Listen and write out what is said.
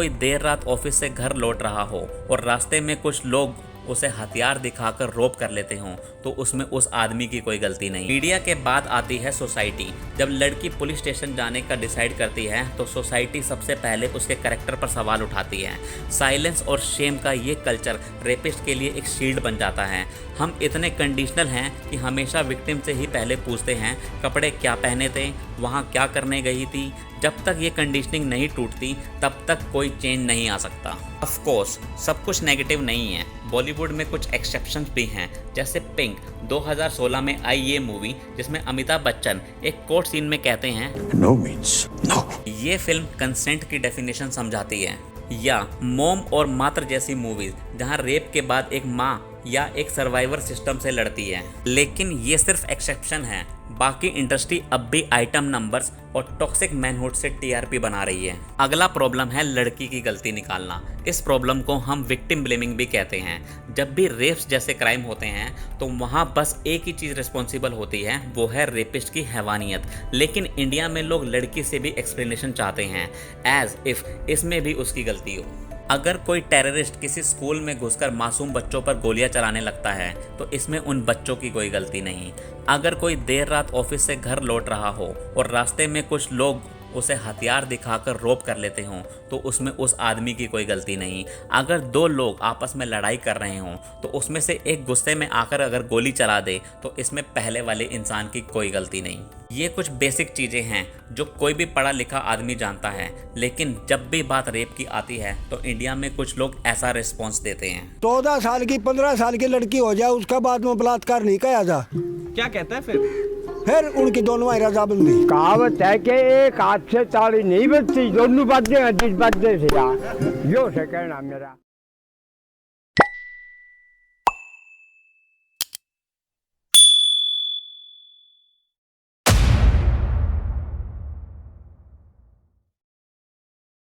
कोई देर रात ऑफिस से घर लौट रहा हो और रास्ते में कुछ लोग उसे हथियार दिखाकर रोप कर लेते हों तो उसमें उस आदमी की कोई गलती नहीं। मीडिया के बाद आती है सोसाइटी। जब लड़की पुलिस स्टेशन जाने का डिसाइड करती है तो सोसाइटी सबसे पहले उसके कैरेक्टर पर सवाल उठाती है। साइलेंस और शेम का ये कल्चर रेपिस्ट के लिए एक शील्ड बन जाता है। हम इतने कंडीशनल हैं कि हमेशा विक्टिम से ही पहले पूछते हैं कपड़े क्या पहने थे, वहाँ क्या करने गई थी। जब तक ये कंडीशनिंग नहीं टूटती तब तक कोई चेंज नहीं आ सकता। ऑफ कोर्स सब कुछ नेगेटिव नहीं है, बॉलीवुड में कुछ एक्सेप्शंस भी हैं, जैसे पिंक 2016 में आई ये मूवी जिसमें अमिताभ बच्चन एक कोर्ट सीन में कहते हैं No means no। ये फिल्म कंसेंट की डेफिनेशन समझाती है। या मोम और मात्र जैसी मूवीज जहां रेप के बाद एक माँ या एक सर्वाइवर सिस्टम से लड़ती है। लेकिन ये सिर्फ एक्सेप्शन है, बाकी इंडस्ट्री अब भी आइटम नंबर्स और टॉक्सिक मैनहुड से टीआरपी बना रही है। अगला प्रॉब्लम है लड़की की गलती निकालना। इस प्रॉब्लम को हम विक्टिम ब्लेमिंग भी कहते हैं। जब भी रेप्स जैसे क्राइम होते हैं तो वहाँ बस एक ही चीज़ रिस्पॉन्सिबल होती है, वो है रेपिस्ट की हैवानियत। लेकिन इंडिया में लोग लड़की से भी एक्सप्लेनेशन चाहते हैं, एज इफ इसमें भी उसकी गलती हो। अगर कोई टेररिस्ट किसी स्कूल में घुसकर मासूम बच्चों पर गोलियां चलाने लगता है तो इसमें उन बच्चों की कोई गलती नहीं। अगर कोई देर रात ऑफिस से घर लौट रहा हो और रास्ते में कुछ लोग उसे हथियार दिखाकर रोप कर लेते हों तो उसमें उस आदमी की कोई गलती नहीं। अगर दो लोग आपस में लड़ाई कर रहे हों तो उसमें से एक गुस्से में आकर अगर गोली चला दे तो इसमें पहले वाले इंसान की कोई गलती नहीं। ये कुछ बेसिक चीज़ें हैं जो कोई भी पढ़ा लिखा आदमी जानता है, लेकिन जब भी बात रेप की आती है तो इंडिया में कुछ लोग ऐसा रिस्पॉन्स देते हैं। 14 साल की 15 साल की लड़की हो जाए उसका बाद में बलात्कार नहीं किया जा। क्या कहता है फिर उनकी दोनों रजाबंदी। कहावत है कि एक हाथ से ताली नहीं बजती, दोनों बातें जिस बातें से यो से कहना मेरा।